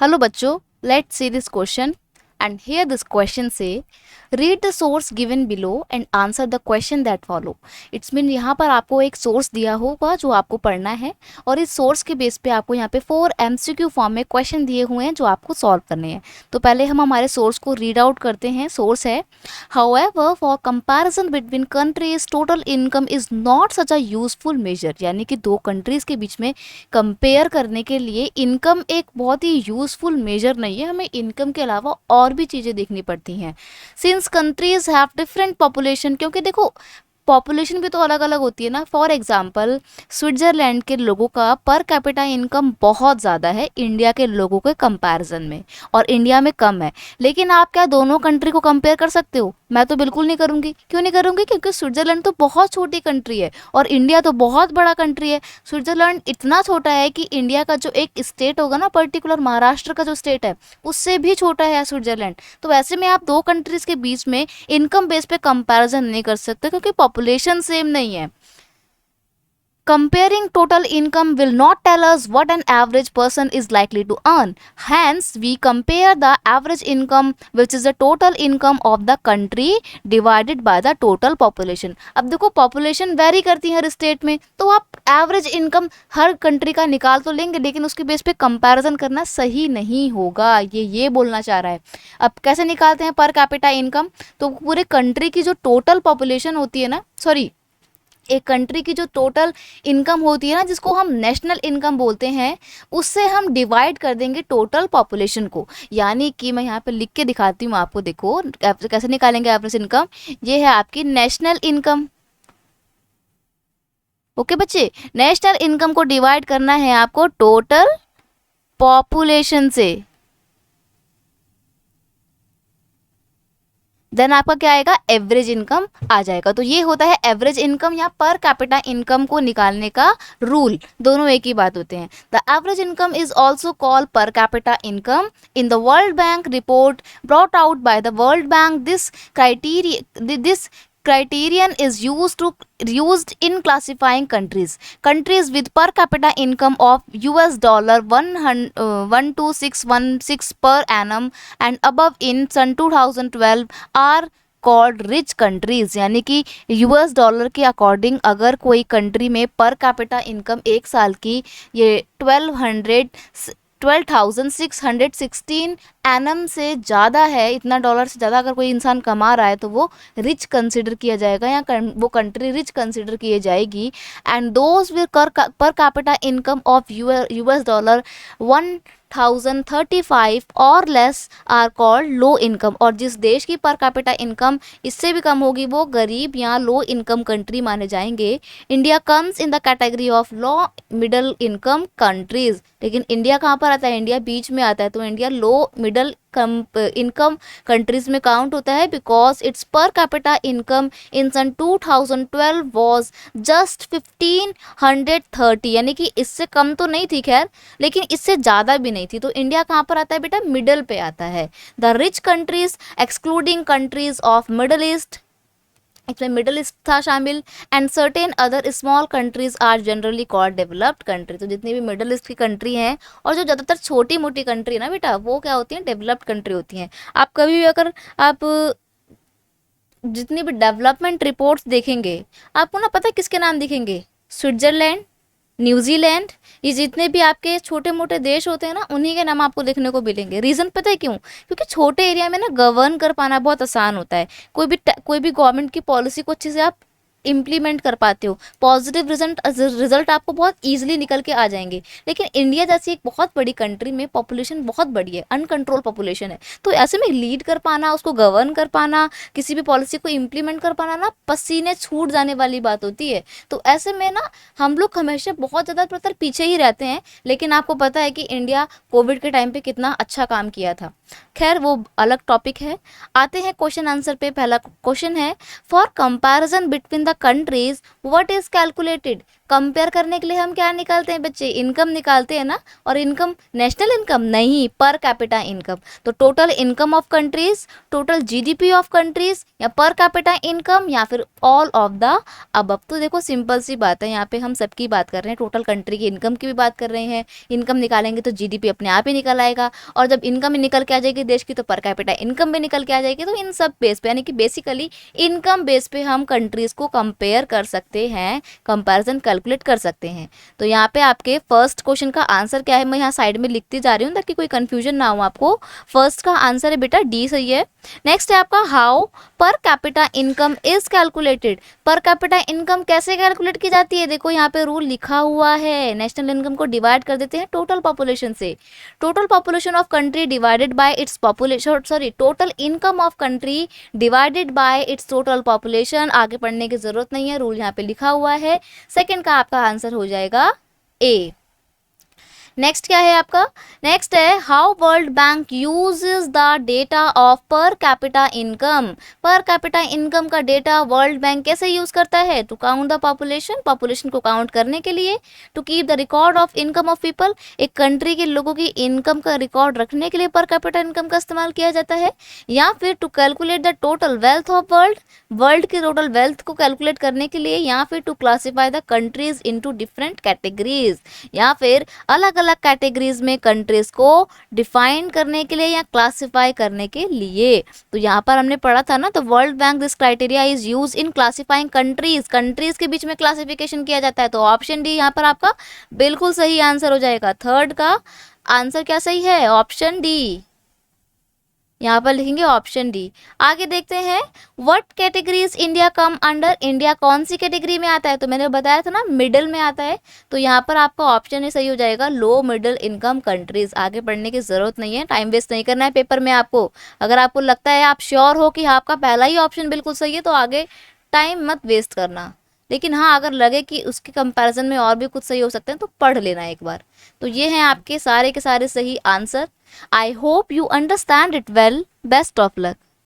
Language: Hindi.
Hello बच्चों, let's see this question and here this question say read the source given below and answer the question that follow. It's mean यहाँ पर आपको एक सोर्स दिया होगा जो आपको पढ़ना है और इस सोर्स के बेस पे आपको यहाँ पे 4 MCQ फॉर्म में क्वेश्चन दिए हुए हैं जो आपको सॉल्व करने हैं. तो पहले हम हमारे सोर्स को रीड आउट करते हैं. सोर्स है however for comparison between countries total income is not such a useful measure. यानी कि दो कंट्रीज के बीच में कंपेयर करने के लिए इनकम एक बहुत ही यूजफुल मेजर नहीं है. हमें इनकम के अलावा और भी चीज़ें देखनी पड़ती हैं. Since countries have different population, क्योंकि देखो पॉपुलेशन भी तो अलग अलग होती है ना. फॉर एग्जांपल स्विट्जरलैंड के लोगों का पर कैपिटा इनकम बहुत ज़्यादा है इंडिया के लोगों के कंपैरिजन में, और इंडिया में कम है. लेकिन आप क्या दोनों कंट्री को कंपेयर कर सकते हो? मैं तो बिल्कुल नहीं करूँगी. क्यों नहीं करूँगी? क्योंकि स्विट्जरलैंड तो बहुत छोटी कंट्री है और इंडिया तो बहुत बड़ा कंट्री है. स्विट्जरलैंड इतना छोटा है कि इंडिया का जो एक स्टेट होगा ना, पर्टिकुलर महाराष्ट्र का जो स्टेट है, उससे भी छोटा है स्विट्जरलैंड. तो ऐसे में आप दो कंट्रीज के बीच में इनकम बेस पे कंपैरिजन नहीं कर सकते क्योंकि पॉपुलेशन सेम नहीं है. Comparing total income will not tell us what an average person is likely to earn. Hence, we compare the average income, which is the total income of the country divided by the total population. अब देखो पॉपुलेशन वेरी करती है हर स्टेट में, तो आप एवरेज इनकम हर कंट्री का निकाल तो लेंगे, लेकिन उसके बेस पे कंपैरिजन करना सही नहीं होगा. ये बोलना चाह रहा है. अब कैसे निकालते हैं पर कैपिटा इनकम? तो पूरे कंट्री की जो टोटल पॉपुलेशन होती है ना, सॉरी, एक कंट्री की जो टोटल इनकम होती है ना, जिसको हम नेशनल इनकम बोलते हैं, उससे हम डिवाइड कर देंगे टोटल पॉपुलेशन को. यानी कि मैं यहाँ पे लिख के दिखाती हूँ आपको. देखो कैसे निकालेंगे एवरेज इनकम. ये है आपकी नेशनल इनकम. ओके बच्चे, नेशनल इनकम को डिवाइड करना है आपको टोटल पॉपुलेशन से. देन आपका क्या आएगा? एवरेज इनकम आ जाएगा. तो ये होता है एवरेज इनकम या पर कैपिटा इनकम को निकालने का रूल. दोनों एक ही बात होते हैं. The average income is also called पर capita income. In the world bank report brought out by the world bank, this criterion is used in classifying countries with per capita income of $12616 per annum and above in सन 2012 are कॉल्ड रिच कंट्रीज. यानी कि $, के अकॉर्डिंग अगर कोई कंट्री में पर कैपिटा इनकम एक साल की ये 12,616 एनम से ज़्यादा है, इतना डॉलर से ज़्यादा अगर कोई इंसान कमा रहा है, तो वो रिच कंसिडर किया जाएगा या वो कंट्री रिच कंसिडर की जाएगी. And those with per capita income of $1,035 और less are called low income. और जिस देश की पर कैपिटा इनकम इससे भी कम होगी वो गरीब या लो इनकम कंट्री माने जाएंगे. India comes in the category of low middle income countries. लेकिन इंडिया कहाँ पर आता है? इंडिया बीच में आता है. तो India low middle income countries में काउंट होता है because it's per capita income in सन 2012 वॉज जस्ट 1530. यानी कि इससे कम तो नहीं थी खैर, लेकिन इससे ज़्यादा भी नहीं थी. तो इंडिया कहाँ पर आता है बेटा? मिडल पे आता है. The rich countries excluding countries of middle east, इसमें मिडल ईस्ट था शामिल, and certain other small countries are generally called developed country. तो जितनी भी मिडल ईस्ट की कंट्री हैं और जो ज़्यादातर छोटी मोटी कंट्री है ना बेटा, वो क्या होती हैं? डेवलप्ड कंट्री होती हैं. आप कभी भी अगर आप जितनी भी डेवलपमेंट रिपोर्ट्स देखेंगे, आपको ना पता है किसके नाम दिखेंगे? स्विट्जरलैंड, न्यूजीलैंड, ये जितने भी आपके छोटे मोटे देश होते हैं ना, उन्हीं के नाम आपको देखने को मिलेंगे. रीज़न पता है क्यों? क्योंकि छोटे एरिया में ना गवर्न कर पाना बहुत आसान होता है. कोई भी गवर्नमेंट की पॉलिसी को अच्छे से आप इम्प्लीमेंट कर पाते हो. पॉजिटिव रिजल्ट आपको बहुत ईजिली निकल के आ जाएंगे. लेकिन इंडिया जैसी एक बहुत बड़ी कंट्री में पॉपुलेशन बहुत बड़ी है, अनकंट्रोल पॉपुलेशन है. तो ऐसे में लीड कर पाना, उसको गवर्न कर पाना, किसी भी पॉलिसी को इम्प्लीमेंट कर पाना ना पसीने छूट जाने वाली बात होती है. तो ऐसे में ना हम लोग हमेशा बहुत ज़्यादा पीछे ही रहते हैं. लेकिन आपको पता है कि इंडिया कोविड के टाइम पे कितना अच्छा काम किया था. खैर वो अलग टॉपिक है. आते हैं क्वेश्चन आंसर पे. पहला क्वेश्चन है, for comparison between the countries what is calculated. Compare करने के लिए हम क्या निकालते हैं बच्चे, इनकम निकालते हैं ना, और इनकम नेशनल इनकम नहीं, पर कैपिटा इनकम। तो total income of countries, total GDP of countries, या पर कैपिटा इनकम, या फिर ऑल ऑफ द अबव। तो देखो सिंपल सी बात है, यहाँ पे हम सबकी बात कर रहे हैं, टोटल कंट्री की इनकम की भी बात कर रहे हैं। इनकम निकालेंगे तो जीडीपी अपने आप ही निकल आएगा, और जब इनकम निकल के आ जाएगी देश की तो पर कैपिटा इनकम भी निकल के आ जाएगी। तो इन सब बेस पे, यानी कि बेसिकली इनकम बेस पे हम कंट्रीज को कंपेयर कर सकते हैं, कंपैरिजन कैलकुलेट कर सकते हैं। तो यहाँ पे आपके फर्स्ट क्वेश्चन का आंसर क्या है, मैं यहाँ साइड में लिखती जा रही हूँ ताकि कोई कंफ्यूजन ना हो आपको। फर्स्ट का आंसर है बेटा डी सही है। नेक्स्ट है आपका हाउ पर कैपिटा इनकम इज कैलकुलेटेड। पर कैपिटा इनकम कैसे कैलकुलेट की जाती है, देखो यहाँ पे रूल लिखा हुआ है, नेशनल इनकम को डिवाइड कर देते हैं टोटल पॉपुलेशन से। Total population of country divided by its population, sorry total income of country divided by it's total population. आगे पढ़ने की जरूरत नहीं है, रूल यहाँ पे लिखा हुआ है। सेकंड का आपका आंसर हो जाएगा ए। नेक्स्ट क्या है आपका, नेक्स्ट है how world bank uses the data of per capita income. Per capita income का डेटा वर्ल्ड बैंक कैसे यूज करता है, to count the population, population को काउंट करने के लिए, to keep the record of income of people, एक कंट्री के लोगों की इनकम का रिकॉर्ड रखने के लिए पर कैपिटा इनकम का इस्तेमाल किया जाता है, या फिर to calculate the total wealth of world, world की टोटल वेल्थ को कैलकुलेट करने के लिए, या फिर to classify the countries into different categories, या फिर अलग अलग कैटेगरीज में कंट्रीज को डिफाइन करने के लिए या क्लासिफाई करने के लिए। तो यहाँ पर हमने पढ़ा था ना, तो world bank this criteria is use in classifying countries, countries के बीच में क्लासिफिकेशन किया जाता है। तो ऑप्शन डी यहाँ पर आपका बिल्कुल सही आंसर हो जाएगा। थर्ड का आंसर क्या सही है, ऑप्शन डी, यहाँ पर लिखेंगे ऑप्शन डी। आगे देखते हैं what categories India come under, India कौन सी कैटेगरी में आता है, तो मैंने बताया था ना मिडिल में आता है। तो यहाँ पर आपका ऑप्शन ही सही हो जाएगा, लो मिडिल इनकम कंट्रीज। आगे पढ़ने की जरूरत नहीं है, टाइम वेस्ट नहीं करना है पेपर में आपको। अगर आपको लगता है, आप श्योर हो कि आपका पहला ही ऑप्शन बिल्कुल सही है, तो आगे टाइम मत वेस्ट करना। लेकिन हाँ, अगर लगे कि उसके कंपैरिजन में और भी कुछ सही हो सकते हैं तो पढ़ लेना एक बार। तो ये हैं आपके सारे के सारे सही answer. I hope you understand it well. Best of luck.